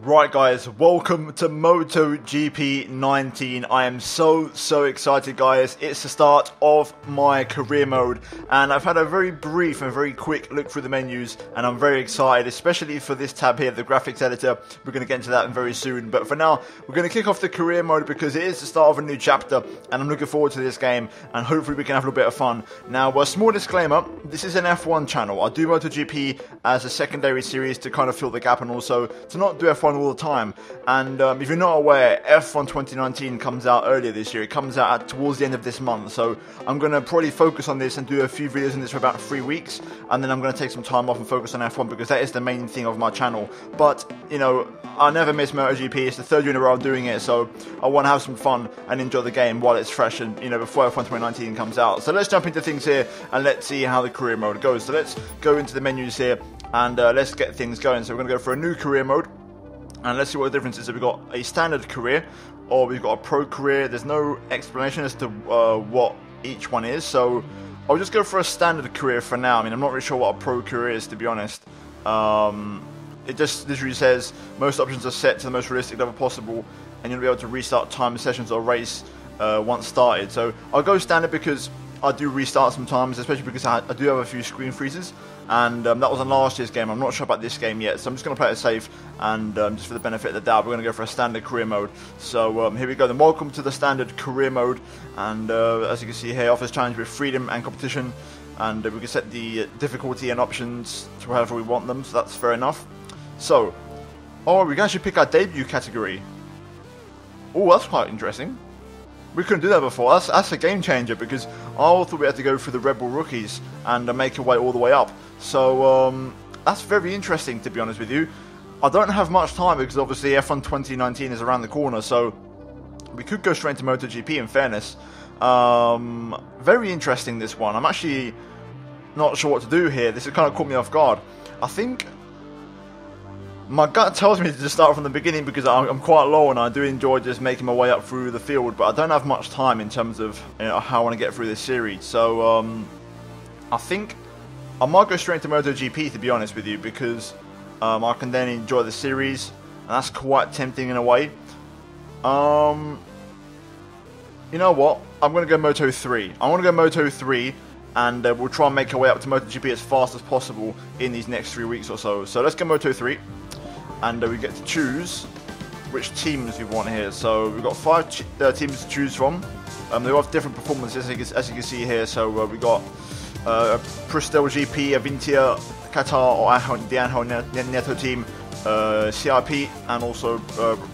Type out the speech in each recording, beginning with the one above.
Right guys, welcome to MotoGP 19. I am so excited guys. It's the start of my career mode and I've had a very brief and very quick look through the menus and I'm very excited, especially for this tab here, the graphics editor. We're going to get into that very soon, but for now we're going to kick off the career mode because it is the start of a new chapter and I'm looking forward to this game and hopefully we can have a little bit of fun. Now a small disclaimer, this is an F1 channel. I do MotoGP as a secondary series to kind of fill the gap and also to not do F1 all the time. And if you're not aware, F1 2019 comes out earlier this year. It comes out towards the end of this month, so I'm going to probably focus on this and do a few videos on this for about 3 weeks, and then I'm going to take some time off and focus on F1 because that is the main thing of my channel. But you know, I never miss MotoGP. It's the third year in a row I'm doing it, so I want to have some fun and enjoy the game while it's fresh and, you know, before F1 2019 comes out. So let's jump into things here and let's see how the career mode goes. So let's go into the menus here and let's get things going. So we're going to go for a new career mode. And let's see what the difference is. So we've got a standard career, or we've got a pro career. There's no explanation as to what each one is. So I'll just go for a standard career for now. I mean, I'm not really sure what a pro career is, to be honest. It just literally says most options are set to the most realistic level possible, and you'll be able to restart time sessions or race once started. So I'll go standard because I do restart sometimes, especially because I do have a few screen freezes, and that was on last year's game. I'm not sure about this game yet, so I'm just going to play it safe, and just for the benefit of the doubt, we're going to go for a standard career mode. So here we go then. Welcome to the standard career mode, and as you can see here, offers challenge with freedom and competition, and we can set the difficulty and options to however we want them, so that's fair enough. So, oh, we can actually pick our debut category. Oh, that's quite interesting. We couldn't do that before. That's a game changer because I thought we had to go through the Red Bull rookies and make our way all the way up. So that's very interesting, to be honest with you. I don't have much time because obviously F1 2019 is around the corner, so we could go straight into MotoGP in fairness. Very interesting, this one. I'm actually not sure what to do here. This has kind of caught me off guard. I think my gut tells me to just start from the beginning because I'm quite low and I do enjoy just making my way up through the field, but I don't have much time in terms of, you know, how I want to get through this series. So I think I might go straight to MotoGP, to be honest with you, because I can then enjoy the series, and that's quite tempting in a way. You know what? I'm going to go Moto3. I want to go Moto3, and we'll try and make our way up to MotoGP as fast as possible in these next 3 weeks or so. So let's go Moto3, and we get to choose which teams we want here. So we've got 5 teams to choose from. They all have different performances, as you can see here. So we've got Pristel GP, Avintia, Qatar, or the Angel Nieto team, CIP, and also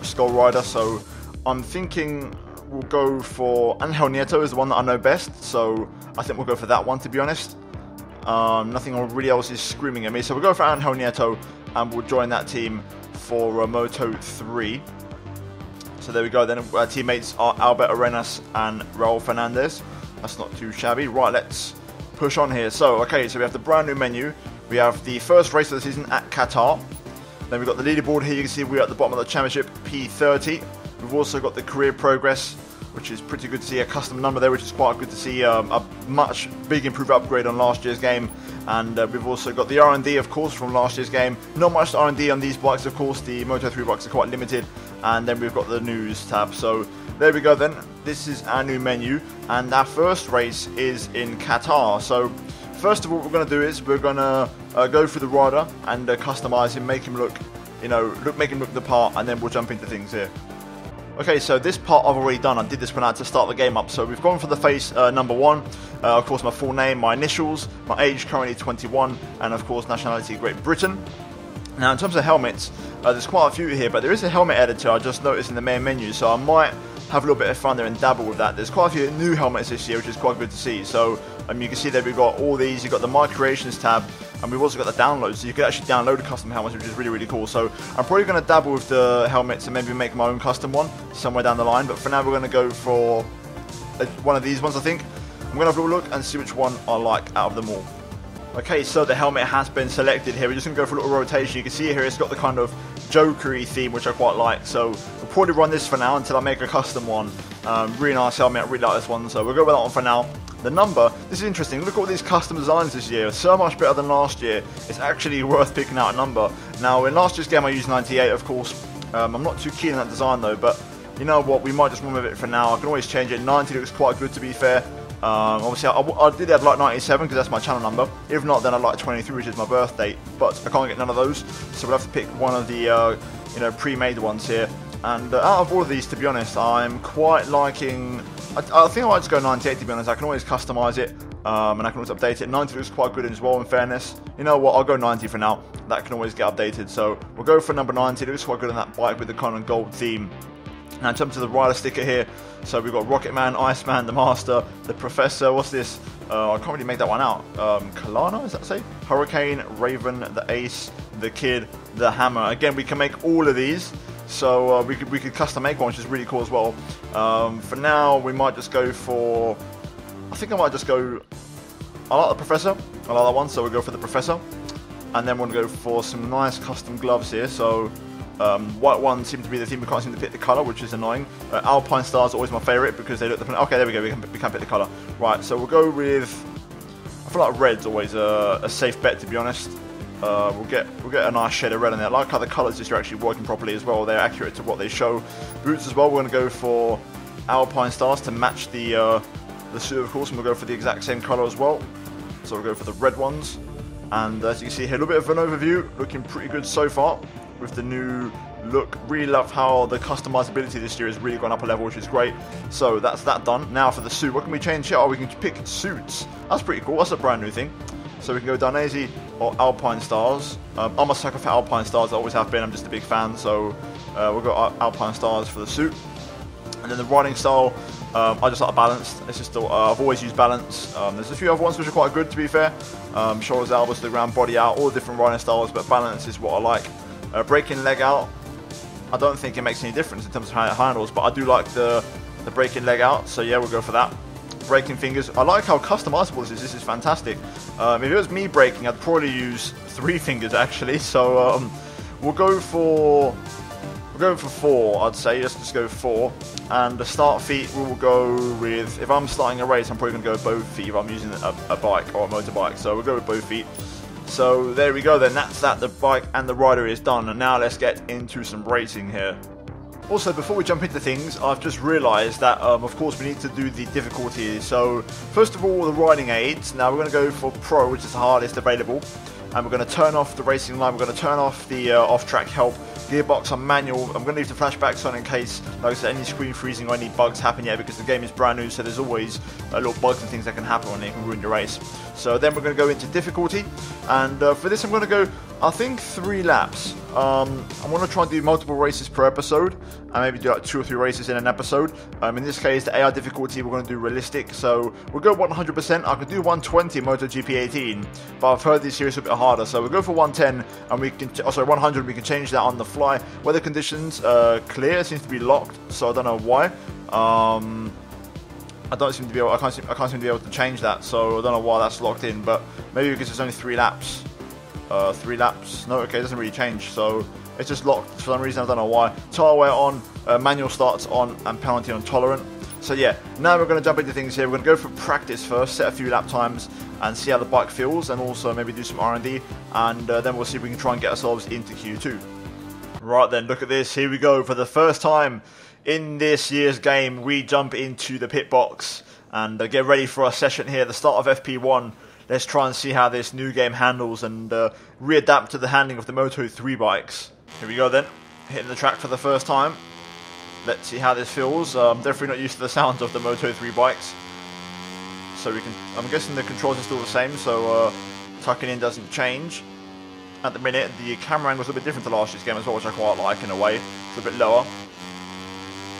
Skull Rider. So I'm thinking we'll go for Angel Nieto is the one that I know best, so I think we'll go for that one, to be honest. Nothing really else is screaming at me, so we'll go for Angel Nieto and we'll join that team for Moto3. So there we go then. Our teammates are Albert Arenas and Raul Fernandez. That's not too shabby. Right, let's push on here. So okay, so we have the brand new menu. We have the first race of the season at Qatar. Then we've got the leaderboard here. You can see we're at the bottom of the championship, P30. We've also got the career progress, which is pretty good to see, a custom number there, which is quite good to see, a much big improved upgrade on last year's game. And we've also got the R&D, of course, from last year's game. Not much R&D on these bikes, of course. The Moto3 bikes are quite limited. And then we've got the news tab. So there we go then. This is our new menu, and our first race is in Qatar. So first of all, what we're going to do is we're going to go through the rider and customize him, make him look, you know, make him look the part, and then we'll jump into things here. Okay, so this part I've already done. I did this one out to start the game up. So we've gone for the face number 1. Of course, my full name, my initials, my age currently 21, and of course nationality Great Britain. Now in terms of helmets, there's quite a few here, but there is a helmet editor I just noticed in the main menu, so I might have a little bit of fun there and dabble with that. There's quite a few new helmets this year, which is quite good to see. So you can see that we've got all these. You've got the My Creations tab, and we've also got the downloads, so you can actually download custom helmets, which is really cool. So I'm probably going to dabble with the helmets and maybe make my own custom one somewhere down the line, but for now we're going to go for one of these ones. I think I'm going to have a look and see which one I like out of them all. Okay, so the helmet has been selected here. We're just going to go for a little rotation. You can see here it's got the kind of Jokery theme, which I quite like. So we'll probably run this for now until I make a custom one. Really nice helmet. I really like this one. So we'll go with that one for now. The number, this is interesting. Look at all these custom designs this year. So much better than last year. It's actually worth picking out a number. Now, in last year's game I used 98, of course. I'm not too keen on that design though, but you know what, we might just run with it for now. I can always change it. 90 looks quite good, to be fair. Obviously, I did have like 97 because that's my channel number. If not, then I'd like 23, which is my birth date. But I can't get none of those, so we'll have to pick one of the pre-made ones here. And out of all of these, to be honest, I'm quite liking. I think I might just go 98. To be honest, I can always customize it, and I can always update it. 90 looks quite good as well. In fairness, you know what? I'll go 90 for now. That can always get updated. So we'll go for number 90. It looks quite good on that bike with the kind of gold theme. Now in terms of the rider sticker here, so we've got Rocket Man, Iceman, the Master, the Professor, what's this? I can't really make that one out. Kalana, does that say? Hurricane, Raven, the Ace, the Kid, the Hammer. Again, we can make all of these, so we could custom make one, which is really cool as well. For now, we might just go for, I think I might just go, I like the Professor, I like that one, so we'll go for the Professor. And then we'll go for some nice custom gloves here, so white ones seem to be the theme. We can't seem to pick the colour, which is annoying. Alpine Stars are always my favourite because they look the... Okay, there we go, we can pick the colour. Right, so we'll go with... I feel like red's always a safe bet, to be honest. We'll get a nice shade of red in there. I like how the colours just are actually working properly as well. They're accurate to what they show. Boots as well, we're going to go for Alpine Stars to match the suit, of course, and we'll go for the exact same colour as well. So we'll go for the red ones. And as you can see here, a little bit of an overview. Looking pretty good so far with the new look. Really love how the customizability this year has really gone up a level, which is great. So that's that done. Now for the suit, what can we change here? Oh, we can pick suits. That's pretty cool. That's a brand new thing. So we can go Dainese or Alpine Stars. I'm a sucker for Alpine Stars. I always have been. I'm just a big fan. So we'll go Alpine Stars for the suit. And then the riding style, I just like balanced. It's just I've always used balance. There's a few other ones which are quite good, to be fair. Shoulders, elbows to the ground, body out, all different riding styles, but balance is what I like. Breaking leg out, I don't think it makes any difference in terms of how it handles, but I do like the breaking leg out, so yeah, we'll go for that. Breaking fingers, I like how customizable this is. This is fantastic. If it was me breaking, I'd probably use 3 fingers actually. So we'll go for 4. I'd say let's just go 4. And the start feet, we will go with. If I'm starting a race, I'm probably going to go both feet if I'm using a bike or a motorbike. So we'll go with both feet. So there we go then, that's that, the bike and the rider is done, and now let's get into some racing here. Also, before we jump into things, I've just realised that of course we need to do the difficulties. So first of all, the riding aids. Now we're going to go for Pro, which is the hardest available, and we're going to turn off the racing line, we're going to turn off the off-track help, gearbox on manual. I'm going to leave the flashbacks on in case, like I said, any screen freezing or any bugs happen yet, because the game is brand new, so there's always little bugs and things that can happen when they can ruin your race. So then we're going to go into difficulty, and for this I'm going to go, I think 3 laps. I'm going to try and do multiple races per episode, and maybe do like 2 or 3 races in an episode. In this case, the AI difficulty we're going to do realistic, so we'll go 100%. I could do 120 in MotoGP 18, but I've heard this series a bit harder, so we'll go for 110, and we can, 100. We can change that on the fly. Weather conditions clear, seems to be locked, so I don't know why. I don't seem to be able. I can't seem to be able to change that, so I don't know why that's locked in. But maybe because there's only 3 laps. 3 laps. No, okay, it doesn't really change. So it's just locked for some reason. I don't know why. Tyre wear on, manual starts on, and penalty on tolerant. So yeah, now we're going to jump into things here. We're going to go for practice first, set a few lap times, and see how the bike feels, and also maybe do some R&D, and then we'll see if we can try and get ourselves into Q2. Right then, look at this. Here we go. For the first time in this year's game, we jump into the pit box and get ready for our session here, the start of FP1. Let's try and see how this new game handles and readapt to the handling of the Moto3 bikes. Here we go then, hitting the track for the first time. Let's see how this feels. I'm definitely not used to the sounds of the Moto3 bikes. So we can, I'm guessing the controls are still the same, so tucking in doesn't change. At the minute, the camera angle is a bit different to last year's game as well, which I quite like in a way. It's a bit lower.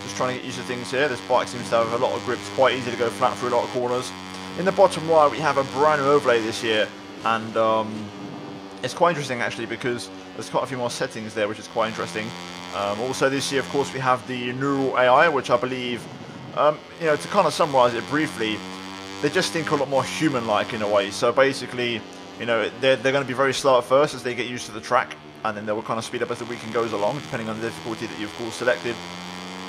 Just trying to get used to things here. This bike seems to have a lot of grip. It's quite easy to go flat through a lot of corners. In the bottom right, we have a brand new overlay this year, and it's quite interesting actually because there's quite a few more settings there, which is quite interesting. Also this year, of course, we have the neural AI, which I believe, you know, to kind of summarise it briefly, they just think a lot more human-like in a way. So basically, you know, they're going to be very slow at first as they get used to the track, and then they will kind of speed up as the weekend goes along, depending on the difficulty that you've of course selected.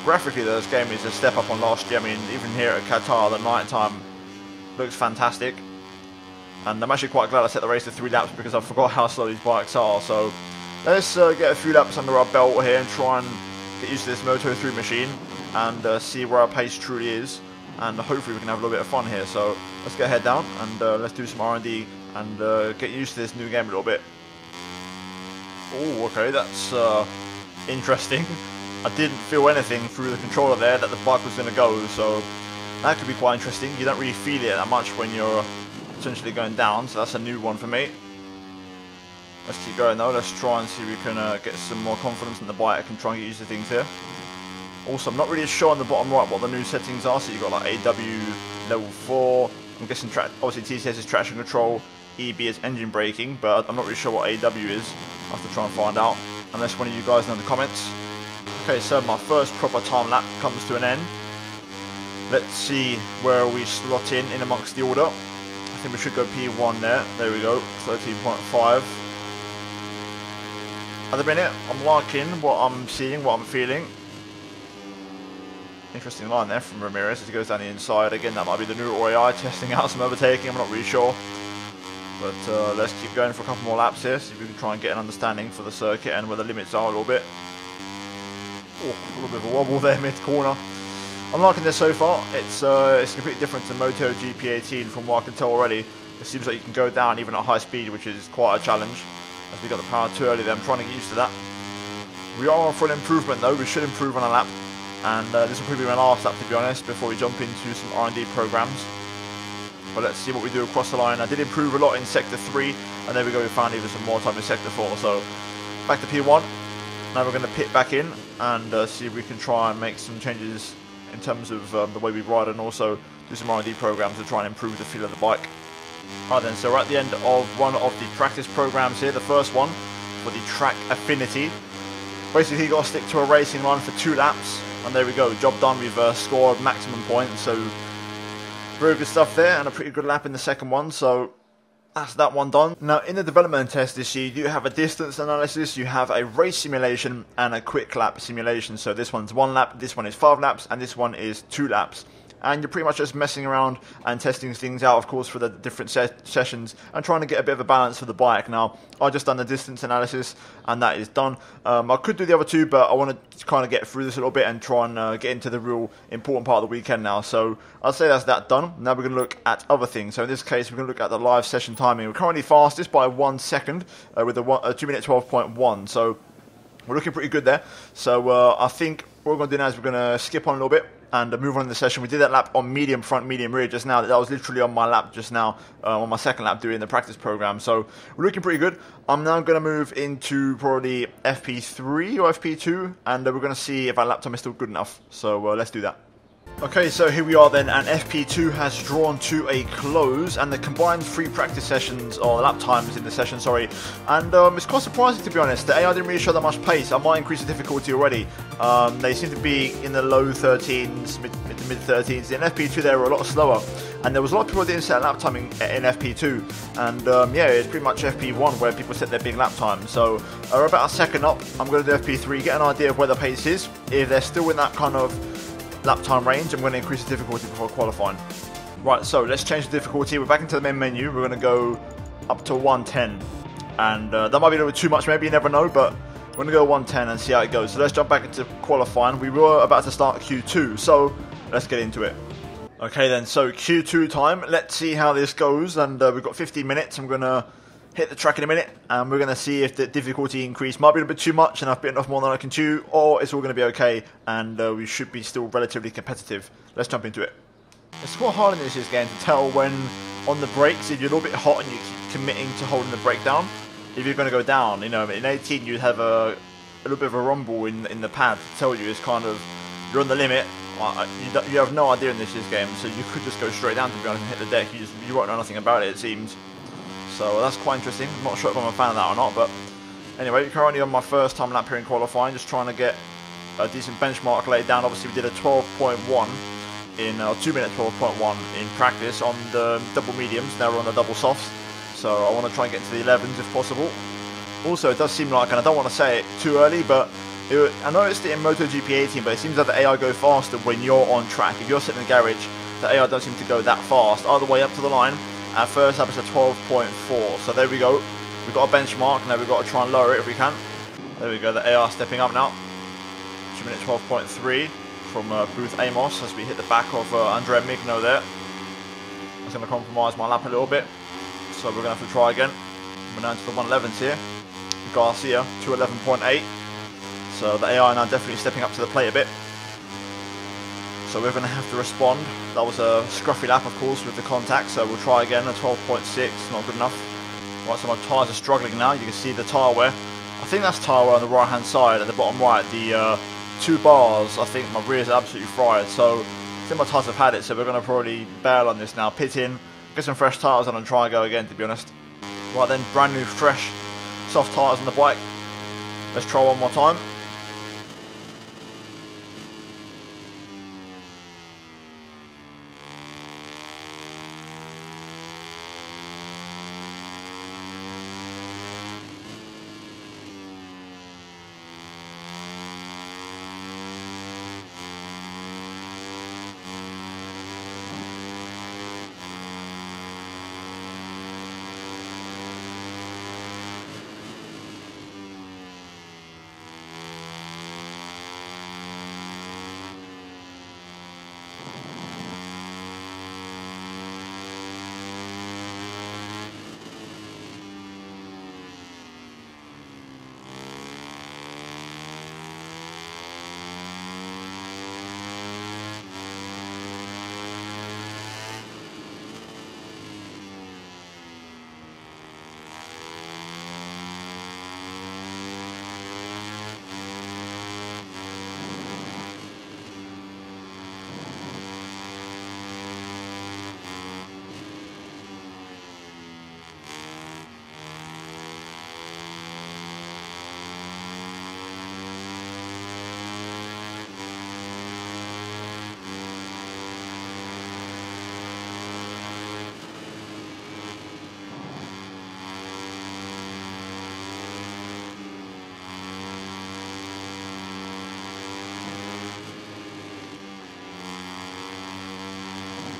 Graphically, though, this game is a step up on last year. I mean, even here at Qatar, the night time looks fantastic. And I'm actually quite glad I set the race to 3 laps because I forgot how slow these bikes are. So let's get a few laps under our belt here and try and get used to this Moto3 machine and see where our pace truly is, and hopefully we can have a little bit of fun here. So let's get head down and let's do some R&D and get used to this new game a little bit. Oh, okay, that's interesting. I didn't feel anything through the controller there that the bike was going to go, so that could be quite interesting. You don't really feel it that much when you're essentially going down, so that's a new one for me. Let's keep going though. Let's try and see if we can get some more confidence in the bike and try and get used to things here. Also, I'm not really sure on the bottom right what the new settings are, so you've got like AW level 4, I'm guessing obviously TCS is traction control, EB is engine braking, but I'm not really sure what AW is. I'll have to try and find out, unless one of you guys know in the comments. Okay, so my first proper time lap comes to an end. Let's see where we slot in amongst the order. I think we should go P1 there. There we go, 13.5. At the minute, I'm liking what I'm seeing, what I'm feeling. Interesting line there from Ramirez as he goes down the inside. Again, that might be the new AI testing out some overtaking, I'm not really sure. But let's keep going for a couple more laps here, see if we can try and get an understanding for the circuit and where the limits are a little bit. Oh, a little bit of a wobble there mid-corner. I'm liking this so far. It's completely different to MotoGP 18 from what I can tell already. It seems like you can go down even at high speed, which is quite a challenge. As we got the power too early there, I'm trying to get used to that. We are on for an improvement though, we should improve on a lap. And this will probably be my last lap to be honest, before we jump into some R&D programs. But let's see what we do across the line. I did improve a lot in Sector 3, and there we go, we found even some more time in Sector 4. So, back to P1. Now we're going to pit back in and see if we can try and make some changes in terms of the way we ride, and also do some R&D programs to try and improve the feel of the bike. Alright then, so we're at the end of one of the practice programs here. The first one for the track affinity. Basically, you got to stick to a racing line for 2 laps, and there we go, job done. We've scored maximum points, so very good stuff there, and a pretty good lap in the second one. So that's that one done. Now, in the development test this year, you do have a distance analysis, you have a race simulation, and a quick lap simulation. So this one's 1 lap, this one is 5 laps, and this one is 2 laps. And you're pretty much just messing around and testing things out, of course, for the different sessions, and trying to get a bit of a balance for the bike. Now, I've just done the distance analysis, and that is done. I could do the other 2, but I want to kind of get through this a little bit and try and get into the real important part of the weekend now. So I'll say that's that done. Now we're going to look at other things. So in this case, we're going to look at the live session timing. We're currently fastest by 1 second with a 2 minute 12.1. So we're looking pretty good there. So I think what we're going to do now is we're going to skip on a little bit and move on in the session. We did that lap on medium front, medium rear just now. That was literally on my lap just now, on my second lap doing the practice program. So we're looking pretty good. I'm now going to move into probably FP3 or FP2, and we're going to see if our lap time is still good enough. So let's do that. Okay, so here we are then, and FP2 has drawn to a close, and the combined 3 practice sessions, or lap times in the session, sorry, and it's quite surprising to be honest. The AI didn't really show that much pace. I might increase the difficulty already. They seem to be in the low 13s, mid 13s. In FP2 they were a lot slower, and there was a lot of people that didn't set lap time in FP2, and yeah, it's pretty much FP1 where people set their big lap time. So we're about a second up. I'm going to do FP3, get an idea of where the pace is. If they're still in that kind of lap time range, I'm going to increase the difficulty before qualifying. Right, so let's change the difficulty. We're back into the main menu. We're going to go up to 110, and that might be a little bit too much, maybe, you never know, but we're going to go 110 and see how it goes. So let's jump back into qualifying. We were about to start Q2, so let's get into it. Okay then, so Q2 time. Let's see how this goes, and we've got 15 minutes. I'm going to hit the track in a minute, and we're going to see if the difficulty increase might be a bit too much and I've bitten off more than I can chew, or it's all going to be okay and we should be still relatively competitive. Let's jump into it. It's quite hard in this game to tell when on the brakes, if you're a little bit hot and you're committing to holding the brake down, if you're going to go down. You know, in 18 you'd have a little bit of a rumble in the pad to tell you it's kind of, you're on the limit. You have no idea in this game, so you could just go straight down, to be honest, and hit the deck. You won't know nothing about it seems. So that's quite interesting. I'm not sure if I'm a fan of that or not, but anyway, currently on my first time lap here in qualifying, just trying to get a decent benchmark laid down. Obviously we did a 12.1 in 2 minute 12.1 in practice on the double mediums. Now we're on the double softs, so I want to try and get into the 11s if possible. Also, it does seem like, and I don't want to say it too early, but I noticed it in MotoGP 18, but it seems like the AI go faster when you're on track. If you're sitting in the garage, the AI don't seem to go that fast. Either way up to the line. At first lap it's a 12.4, so there we go. We've got a benchmark, now we've got to try and lower it if we can. There we go, the AR stepping up now. 2 minute 12.3 from Booth Amos as we hit the back of Andrea Migno there. That's going to compromise my lap a little bit, so we're going to have to try again. We're down to the 111s here. Garcia, 211.8. So the AI now definitely stepping up to the plate a bit. So we're going to have to respond. That was a scruffy lap, of course, with the contact, so we'll try again. A 12.6, not good enough. Right, so my tyres are struggling now. You can see the tyre wear. I think that's tyre wear on the right hand side, at the bottom right. The 2 bars, I think my rear's absolutely fried. So I think my tyres have had it, so we're going to probably bail on this now. Pit in, get some fresh tyres on and try and go again, to be honest. Right then, brand new, fresh, soft tyres on the bike. Let's try one more time.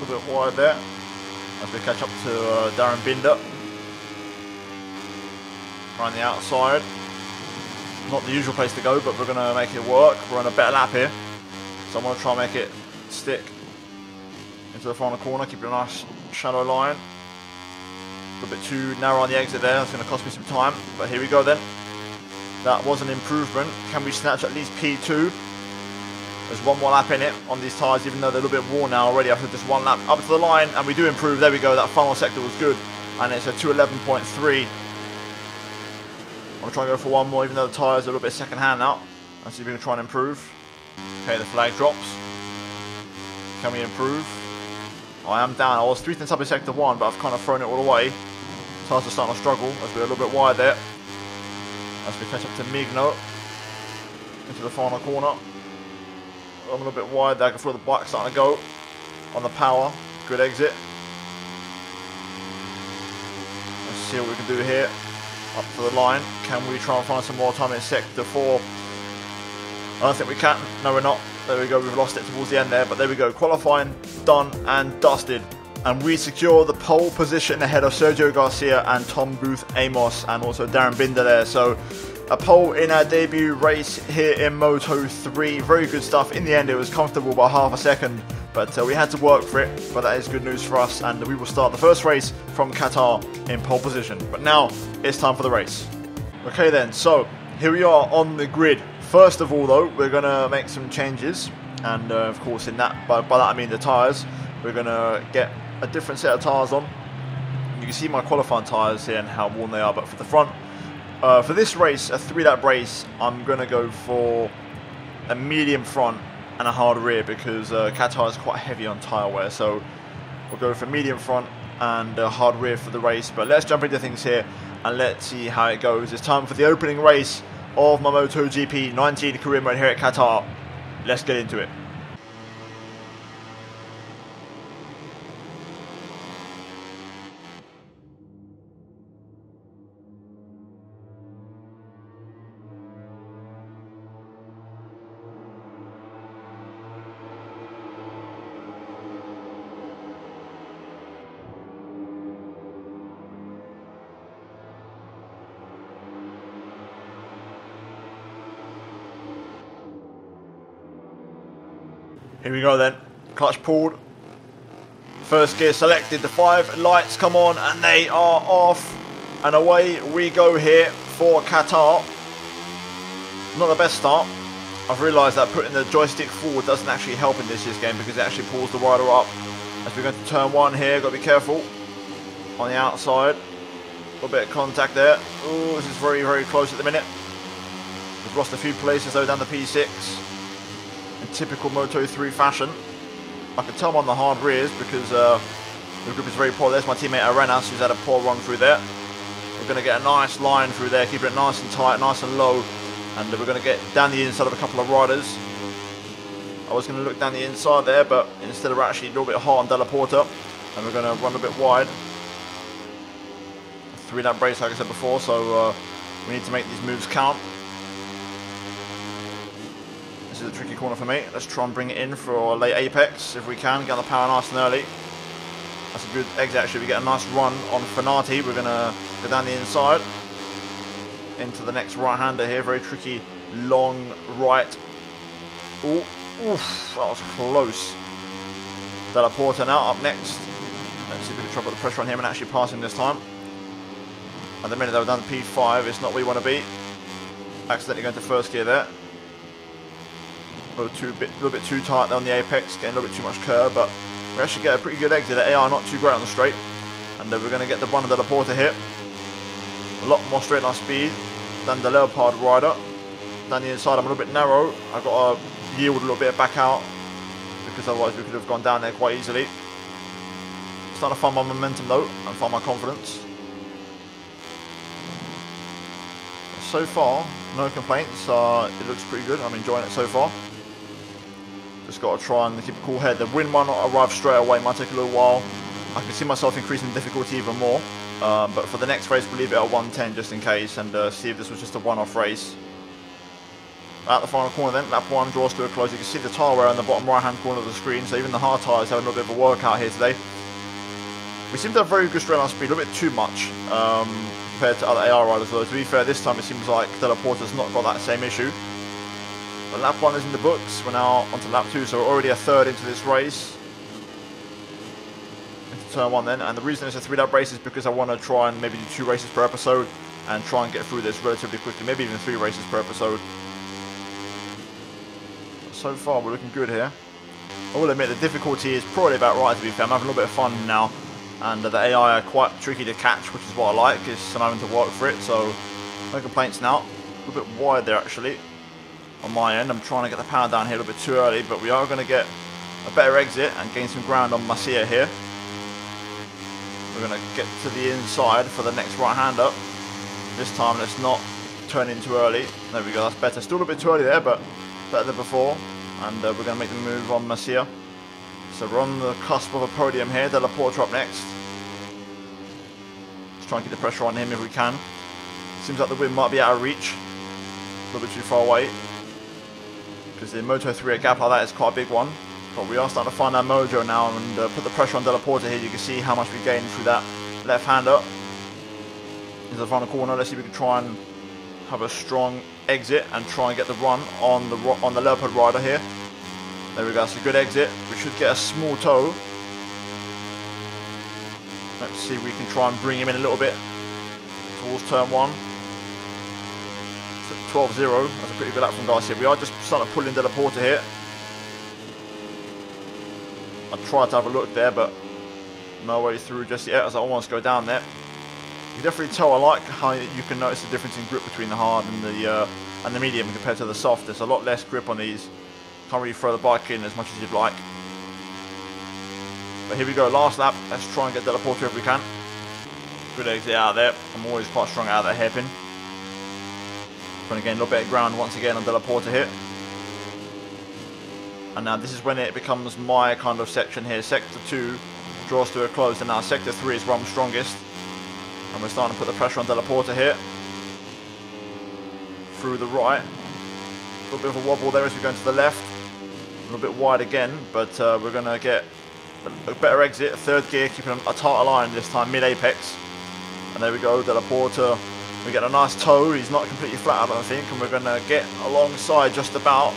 A bit wide there as we catch up to Darren Binder around the outside. Not the usual place to go, but we're going to make it work. We're on a better lap here, so I'm going to try and make it stick into the final corner. Keep it a nice shallow line. A bit too narrow on the exit there. That's going to cost me some time, but here we go then. That was an improvement. Can we snatch at least P2? There's one more lap in it on these tyres, even though they're a little bit worn now already after just one lap. Up to the line, and we do improve. There we go, that final sector was good. And it's a 211.3. I'm going to try and go for one more, even though the tyres are a little bit second hand now. Let's see if we can try and improve. Okay, the flag drops. Can we improve? I am down. I was 3 tenths up in sector 1, but I've kind of thrown it all away. Tyres are starting to struggle as we're a little bit wide there. As we catch up to Migno into the final corner. I'm a little bit wide there. I can feel the bike starting to go on the power. Good exit. Let's see what we can do here. Up to the line. Can we try and find some more time in sector 4? I don't think we can. No, we're not. There we go. We've lost it towards the end there. But there we go. Qualifying done and dusted. And we secure the pole position ahead of Sergio Garcia and Tom Booth Amos and also Darren Binder there. So a pole in our debut race here in Moto3. Very good stuff. In the end, it was comfortable by half a second, but we had to work for it. But that is good news for us, and we will start the first race from Qatar in pole position. But now it's time for the race. Okay then, so here we are on the grid. First of all though, we're going to make some changes, and of course in that, by that I mean the tyres. We're going to get a different set of tyres on. You can see my qualifying tyres here and how worn they are, but for the front, for this race, a 3-lap race, I'm going to go for a medium front and a hard rear because Qatar is quite heavy on tyre wear. So we'll go for medium front and a hard rear for the race. But let's jump into things here and let's see how it goes. It's time for the opening race of my MotoGP 19 career mode here at Qatar. Let's get into it. Here we go then. Clutch pulled. First gear selected. The 5 lights come on and they are off. And away we go here for Qatar. Not the best start. I've realised that putting the joystick forward doesn't actually help in this year's game because it actually pulls the rider up. As we go to turn 1 here, got to be careful on the outside. A little bit of contact there. Oh, this is very, very close at the minute. We've lost a few places though down the P6 in typical Moto3 fashion. I can tell I'm on the hard rears because the grip is very poor. There's my teammate Arenas who's had a poor run through there. We're going to get a nice line through there, keeping it nice and tight, nice and low. And we're going to get down the inside of a couple of riders. I was going to look down the inside there, but instead we're actually a little bit hard on Della Porta. And we're going to run a bit wide. 3-lap brace like I said before, so we need to make these moves count. This is a tricky corner for me. Let's try and bring it in for a late apex if we can. Get on the power nice and early. That's a good exit actually. We get a nice run on Fanati. We're going to go down the inside into the next right-hander here. Very tricky, long right. Ooh, oof, that was close. Della Porta now up next. Let's see if we can try to put the pressure on him and actually pass him this time. At the minute, though, down to P5. It's not where we want to be. Accidentally going to first gear there. A little bit too tight there on the apex, getting a little bit too much curve, but we actually get a pretty good exit. The AR not too great on the straight, and we're going to get the run of Della Porta here. A lot more straight line speed than the Leopard rider. Down the inside, I'm a little bit narrow. I've got to yield a little bit back out because otherwise we could have gone down there quite easily. Starting to find my momentum though and find my confidence. So far, no complaints. It looks pretty good. I'm enjoying it so far. Just got to try and keep a cool head. The win might not arrive straight away. It might take a little while. I can see myself increasing the difficulty even more. But for the next race, we'll leave it at 110 just in case and see if this was just a one-off race. At the final corner then, lap 1 draws to a close. You can see the tyre wear on the bottom right-hand corner of the screen. So even the hard tyres have a little bit of a workout here today. We seem to have very good straight line speed, a little bit too much. Compared to other AR riders, though. To be fair, this time it seems like Della Porta's not got that same issue. But lap 1 is in the books. We're now onto lap 2, so we're already a third into this race. Into turn 1 then, and the reason it's a 3-lap race is because I want to try and maybe do 2 races per episode and try and get through this relatively quickly, maybe even 3 races per episode. But so far, we're looking good here. I will admit the difficulty is probably about right, to be fair. I'm having a little bit of fun now. And the AI are quite tricky to catch, which is what I like, is I'm having to work for it, so no complaints now. A little bit wide there actually, on my end. I'm trying to get the power down here a little bit too early, but we are going to get a better exit and gain some ground on Masia here. We're going to get to the inside for the next right-hander. This time let's not turn in too early. There we go, that's better. Still a bit too early there, but better than before. And we're going to make the move on Masia. So we're on the cusp of a podium here. Della Porta up next. Let's try and keep the pressure on him if we can. Seems like the win might be out of reach. A little bit too far away. Because the Moto3 a gap like that is quite a big one. But we are starting to find our mojo now and put the pressure on Della Porta here. You can see how much we gained through that left-hander. Into the final corner. Let's see if we can try and have a strong exit and try and get the run on the Leopard rider here. There we go, that's a good exit. We should get a small toe. Let's see if we can try and bring him in a little bit towards turn 1. So 12-0, that's a pretty good lap from Garcia. We are just starting to pull in Della Porta here. I tried to have a look there, but no way through just yet, as I almost go down there. You can definitely tell I like how you can notice the difference in grip between the hard and the medium compared to the soft. There's a lot less grip on these. Can't really throw the bike in as much as you'd like. But here we go, last lap. Let's try and get Della Porta if we can. Good exit out of there. I'm always quite strong out of that hairpin. Trying to gain a little bit of ground once again on Della Porta here. And now this is when it becomes my kind of section here. Sector 2 draws to a close, and now Sector 3 is where I'm strongest. And we're starting to put the pressure on Della Porta here. Through the right. A little bit of a wobble there as we go into the left. A little bit wide again, but we're going to get a better exit. 3rd gear, keeping a tighter line this time, mid-apex. And there we go, Della Porta. We get a nice toe. He's not completely flat, I don't think. And we're going to get alongside just about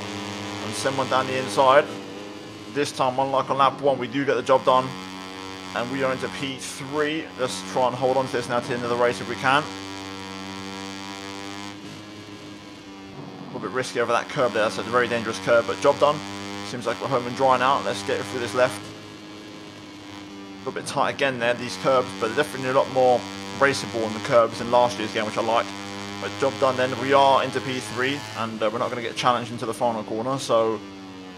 and send one down the inside. this time, unlike on lap 1, we do get the job done. And we are into P3. Let's try and hold on to this now to the end of the race if we can. A little bit risky over that curb there. That's a very dangerous curb, but job done. Seems like we're home and dry now. Let's get it through this left. A little bit tight again there, these curbs, but they're definitely a lot more raceable on the curbs than last year's game, which I like. But job done then. We are into P3, and we're not going to get challenged into the final corner. So,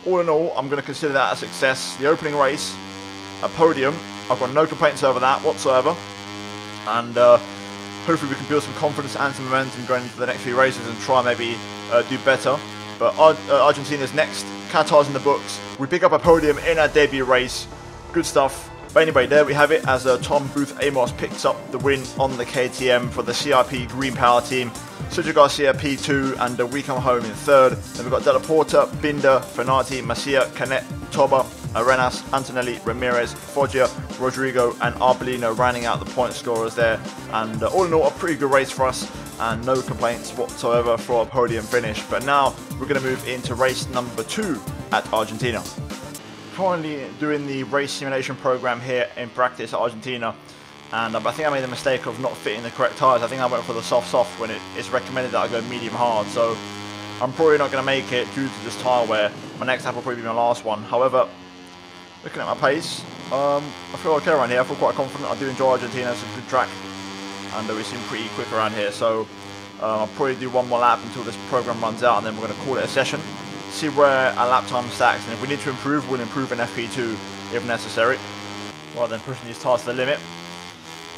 all in all, I'm going to consider that a success. The opening race, a podium. I've got no complaints over that whatsoever. And hopefully we can build some confidence and some momentum going into the next few races and try maybe do better. But Argentina's next. Qatar's in the books. We pick up a podium in our debut race. Good stuff. But anyway, there we have it as Tom Booth Amos picks up the win on the KTM for the CIP Green Power team. Sergio Garcia P2, and we come home in third. Then we've got Della Porta, Binder, Fenati, Masia, Canet, Toba, Arenas, Antonelli, Ramirez, Foggia, Rodrigo and Arbolino rounding out the point scorers there. And all in all, a pretty good race for us and no complaints whatsoever for a podium finish. But now we're going to move into race number 2 at Argentina. Currently doing the race simulation program here in practice at Argentina, and I think I made the mistake of not fitting the correct tyres. I think I went for the soft when it's recommended that I go medium hard, so I'm probably not going to make it due to this tyre wear. My next lap will probably be my last one. However, looking at my pace, I feel okay around here. I feel quite confident. I do enjoy Argentina. It's a good track, and we seem pretty quick around here, so I'll probably do one more lap until this program runs out, and then we're going to call it a session. See where our lap time stacks, and if we need to improve, we'll improve in FP2 if necessary, rather than pushing these tyres to the limit.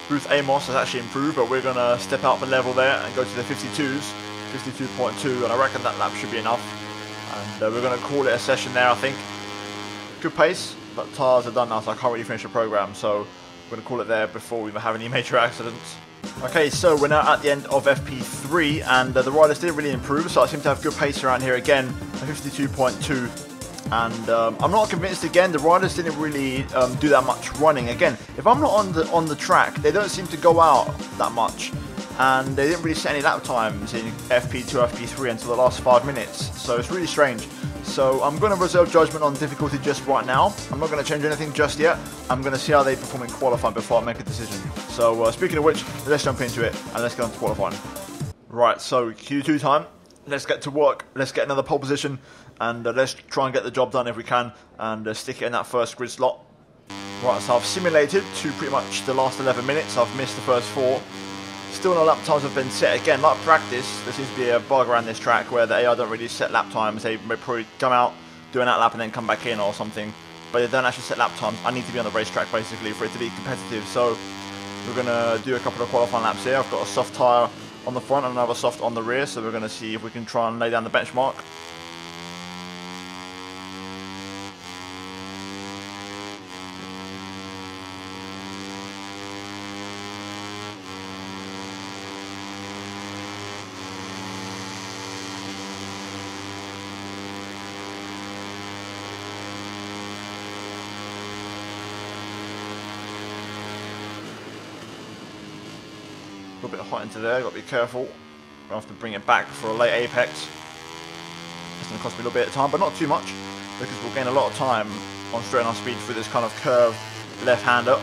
Booth Amos has actually improved, but we're going to step out the level there and go to the 52s, 52.2, and I reckon that lap should be enough. And we're going to call it a session there, I think. Good pace, but tyres are done now, so I can't really finish the program, so we're going to call it there before we have any major accidents. Okay, so we're now at the end of FP3, and the riders didn't really improve, so I seem to have good pace around here again, 52.2. And I'm not convinced again, the riders didn't really do that much running. Again, if I'm not on the track, they don't seem to go out that much. And they didn't really set any lap times in FP2, FP3 until the last 5 minutes. So it's really strange. So I'm going to reserve judgment on difficulty just right now. I'm not going to change anything just yet. I'm going to see how they perform in qualifying before I make a decision. So speaking of which, let's jump into it and let's get on to qualifying. Right, so Q2 time. Let's get to work. Let's get another pole position. And let's try and get the job done if we can. And stick it in that first grid slot. Right, so I've simulated to pretty much the last 11 minutes. I've missed the first 4. Still no lap times have been set. Again, like practice, there seems to be a bug around this track where the AI don't really set lap times. They may probably come out, do an out lap and then come back in or something. But they don't actually set lap times. I need to be on the racetrack basically for it to be competitive. So we're going to do a couple of qualifying laps here. I've got a soft tyre on the front and another soft on the rear. So we're going to see if we can try and lay down the benchmark. A little bit hot into there, got to be careful. I'll have to bring it back for a late apex. It's going to cost me a little bit of time, but not too much, because we'll gain a lot of time on straight on speed through this kind of curved left-hander.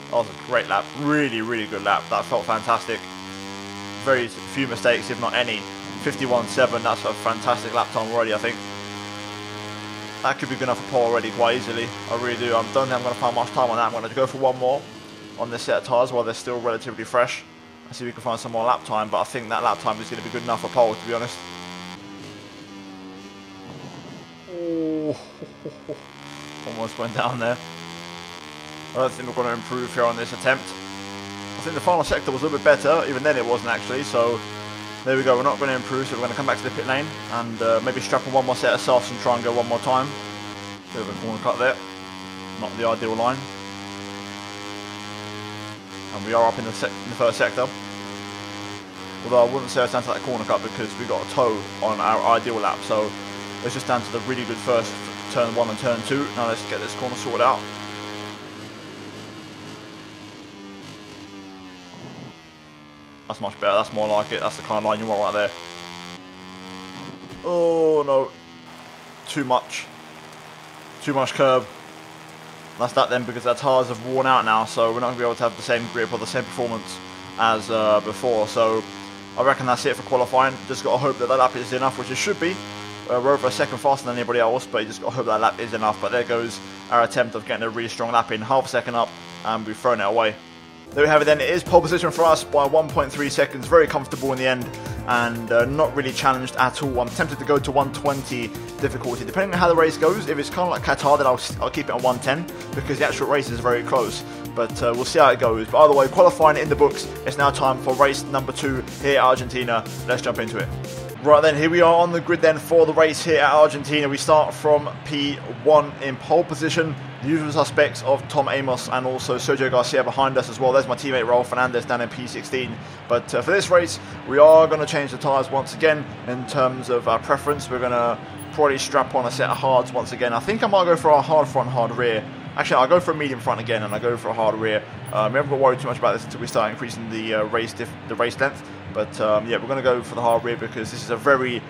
That was a great lap, really, really good lap. That felt fantastic. Very few mistakes, if not any. 51.7, that's a fantastic lap time already, I think. That could be good enough for pole already quite easily. I really do. I don't think I'm going to find much time on that. I'm going to go for one more on this set of tyres while they're still relatively fresh. I see if we can find some more lap time, but I think that lap time is going to be good enough for pole, to be honest. Oh. Almost went down there. I don't think we're going to improve here on this attempt. I think the final sector was a little bit better, even then it wasn't actually, so there we go, we're not going to improve, so we're going to come back to the pit lane and maybe strap on one more set of softs and try and go one more time. Bit of a corner cut there, not the ideal line. And we are up in the first sector. Although I wouldn't say it's down to that corner cut because we got a toe on our ideal lap, so it's just down to the really good first turn 1 and turn 2. Now let's get this corner sorted out. That's much better, that's more like it, that's the kind of line you want right there. Oh no, too much curb. That's that then, because our tyres have worn out now, so we're not going to be able to have the same grip or the same performance as before. So I reckon that's it for qualifying. Just got to hope that that lap is enough, which it should be. We're over a second faster than anybody else, but you just got to hope that lap is enough. But there goes our attempt of getting a really strong lap in, half a second up, and we've thrown it away. There we have it then, it is pole position for us by 1.3 seconds, very comfortable in the end, and not really challenged at all. I'm tempted to go to 120 difficulty, depending on how the race goes. If it's kind of like Qatar, then I'll keep it on 110, because the actual race is very close, but we'll see how it goes. But either way, qualifying in the books, it's now time for race number 2 here at Argentina. Let's jump into it. Right then, here we are on the grid then for the race here at Argentina. We start from P1 in pole position. The usual suspects of Tom Amos and also Sergio Garcia behind us as well. There's my teammate Raul Fernandez down in P16. But for this race, we are going to change the tyres once again in terms of our preference. We're going to probably strap on a set of hards once again. I think I might go for a hard front, hard rear. Actually, I'll go for a medium front again, and I'll go for a hard rear. We haven't got to worry too much about this until we start increasing the race length. But yeah, we're going to go for the hard rear because this is a very,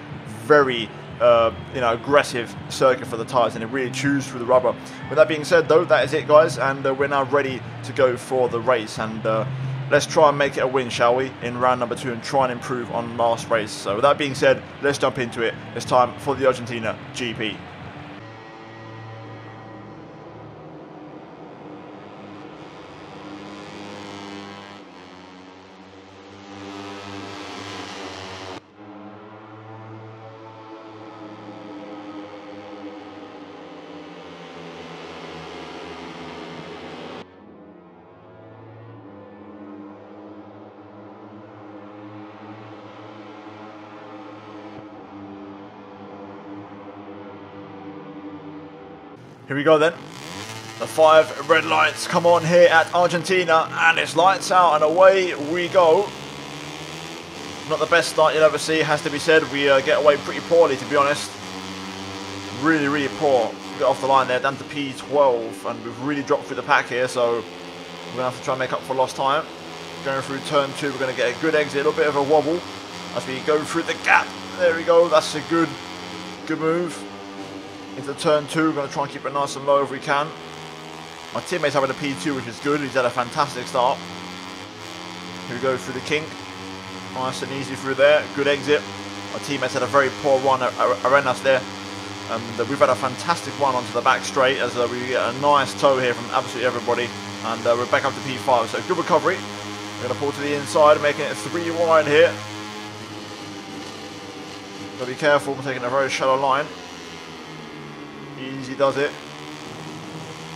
very aggressive circuit for the tyres, and it really chews through the rubber. With that being said, though, that is it, guys, and we're now ready to go for the race. And let's try and make it a win, shall we, in round number 2, and try and improve on last race. So with that being said, let's jump into it. It's time for the Argentina GP. Here we go then. The 5 red lights come on here at Argentina, and it's lights out and away we go. Not the best start you'll ever see, has to be said. We get away pretty poorly, to be honest. Really, really poor. Get off the line there, down to P12, and we've really dropped through the pack here, so we're going to have to try and make up for lost time. Going through turn 2, we're going to get a good exit, a little bit of a wobble as we go through the gap. There we go, that's a good move. Into turn 2, we're going to try and keep it nice and low if we can. My teammate's having a P2, which is good. He's had a fantastic start. Here we go through the kink. Nice and easy through there. Good exit. My teammate's had a very poor run around us there. And we've had a fantastic run onto the back straight as we get a nice tow here from absolutely everybody. And we're back up to P5, so good recovery. We're going to pull to the inside, making it 3 wide here. Got to be careful, we're taking a very shallow line. Easy does it.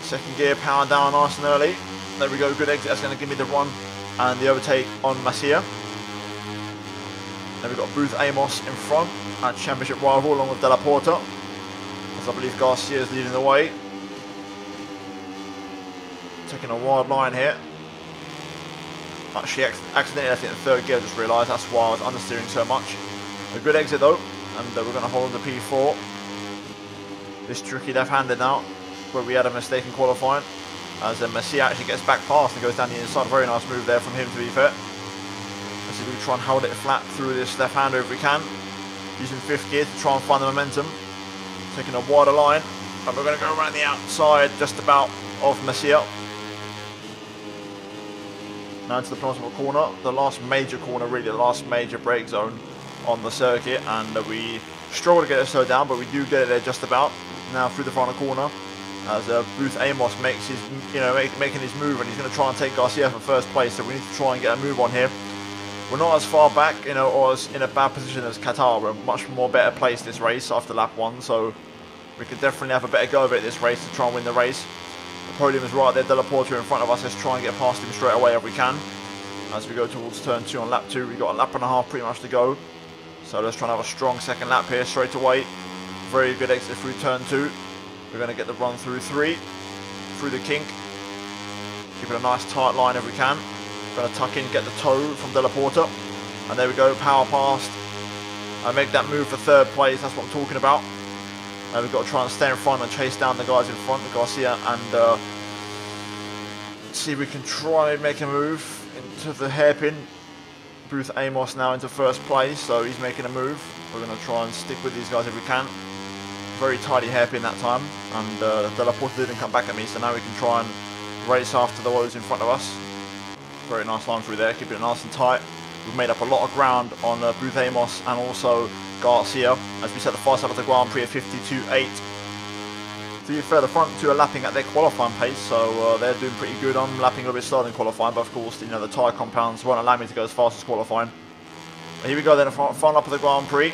Second gear, power down nice and early. There we go, good exit. That's going to give me the run and the overtake on Masia. Then we've got Booth Amos in front, our championship rival, along with De La Porta, as I believe Garcia is leading the way. Taking a wide line here. Actually, accidentally left it in 3rd gear, I just realised. That's why I was understeering so much. A good exit though, and we're going to hold the P4. This tricky left-handed now, where we had a mistake in qualifying, as Messi actually gets back past and goes down the inside. Very nice move there from him, to be fair. Let's see if we can try and hold it flat through this left-hander if we can, using 5th gear to try and find the momentum. Taking a wider line, and we're going to go around the outside just about of Messi. Now into the penultimate corner, the last major corner, really the last major brake zone on the circuit, and we struggle to get it slowed down, but we do get it there just about. Now through the final corner, as Booth Amos makes his, making his move, and he's going to try and take Garcia for 1st place. So we need to try and get a move on here. We're not as far back, or as in a bad position as Qatar. We're much more better placed this race after lap 1. So We could definitely have a better go of it this race to try and win the race. The podium is right there, Della Porta in front of us. Let's try and get past him straight away if we can. As we go towards turn 2 on lap 2, we've got a lap and a half pretty much to go. So let's try and have a strong second lap here straight away. Very good exit through turn 2. We're going to get the run through 3, through the kink. Keep it a nice tight line if we can. Going to tuck in, get the toe from Della Porta. And there we go, power past. I make that move for 3rd place, that's what I'm talking about. We've got to try and stay in front and chase down the guys in front, the Garcia, and see if we can try and make a move into the hairpin. Booth Amos now into 1st place, so he's making a move. We're going to try and stick with these guys if we can. Very tidy hairpin that time, and Della Porta didn't come back at me, so now we can try and race after the ones in front of us. Very nice line through there, keeping it nice and tight. We've made up a lot of ground on Booth Amos and also Garcia, as we set the fast lap of the Grand Prix at 52.8. To be fair, the front 2 are lapping at their qualifying pace, so they're doing pretty good. I'm lapping a little bit slower than qualifying, but of course, you know, the tyre compounds won't allow me to go as fast as qualifying. But here we go then, the front lap of the Grand Prix.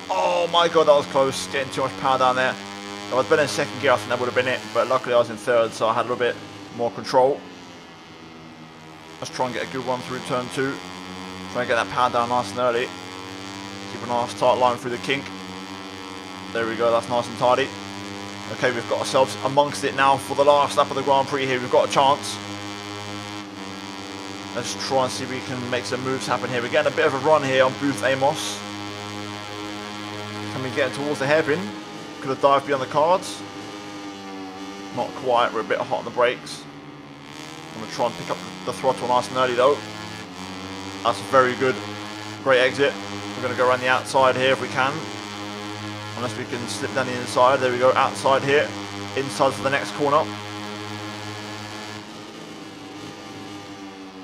Oh my god, that was close, getting too much power down there. If I was better in 2nd gear, I think that would have been it, but luckily I was in 3rd, so I had a little bit more control. Let's try and get a good one through turn 2. Try and get that power down nice and early. Keep a nice tight line through the kink. There we go, that's nice and tidy. Okay, we've got ourselves amongst it now for the last lap of the Grand Prix here. We've got a chance. Let's try and see if we can make some moves happen here. We're getting a bit of a run here on Booth Amos. Can we get towards the hairpin? Could have dived beyond the cards. Not quite, we're a bit hot on the brakes. I'm going to try and pick up the throttle nice and early though. That's very good. Great exit. We're going to go around the outside here if we can. Unless we can slip down the inside. There we go, outside here. Inside for the next corner.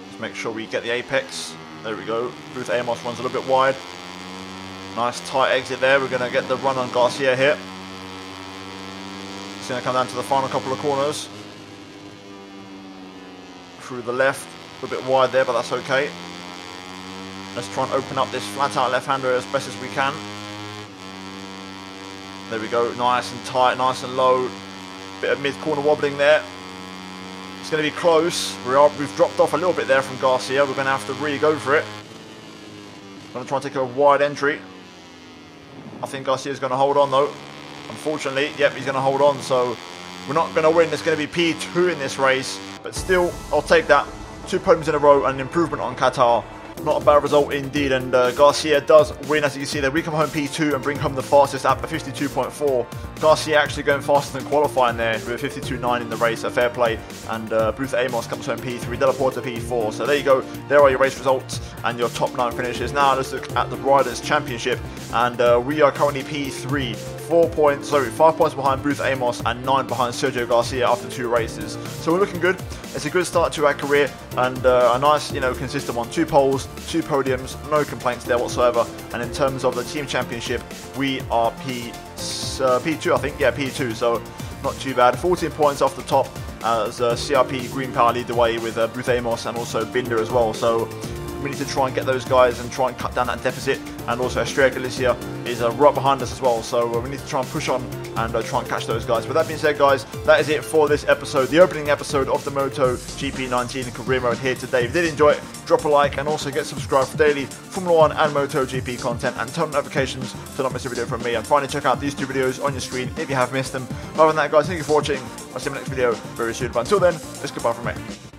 Just make sure we get the apex. There we go. Booth Amos runs a little bit wide. Nice tight exit there. We're going to get the run on Garcia here. It's going to come down to the final couple of corners. Through the left. A little bit wide there, but that's okay. Let's try and open up this flat out left-hander as best as we can. There we go, nice and tight, nice and low. Bit of mid-corner wobbling there. It's going to be close. We've dropped off a little bit there from Garcia. We're going to have to really go for it. I'm going to try and take a wide entry. I think Garcia's going to hold on though. Unfortunately, yep, he's going to hold on. So we're not going to win. It's going to be P2 in this race. But still, I'll take that. 2 podiums in a row and an improvement on Qatar. Not a bad result indeed, and Garcia does win, as you can see there. We come home P2 and bring home the fastest lap at 52.4. Garcia actually going faster than qualifying there with a 52.9 in the race, a fair play. And Booth Amos comes home P3, Della Porta P4. So there you go, there are your race results and your top 9 finishes. Now let's look at the Riders' Championship, and we are currently P3. 5 points behind Booth Amos and 9 behind Sergio Garcia after 2 races. So we're looking good. It's a good start to our career, and a nice, consistent one. 2 poles, 2 podiums, no complaints there whatsoever. And in terms of the team championship, we are P2, I think. Yeah, P2. So not too bad. 14 points off the top as CRP Green Power lead the way with Booth Amos and also Binder as well. So we need to try and get those guys and try and cut down that deficit. And also Estrella Galicia is right behind us as well, so we need to try and push on and try and catch those guys. With that being said, guys, that is it for this episode, the opening episode of the MotoGP 19 career mode here today. If you did enjoy it, drop a like and also get subscribed for daily Formula 1 and MotoGP content, and turn on notifications to not miss a video from me. And finally, check out these 2 videos on your screen if you have missed them. Other than that, guys, thank you for watching. I'll see you in the next video very soon, but until then, it's goodbye from me.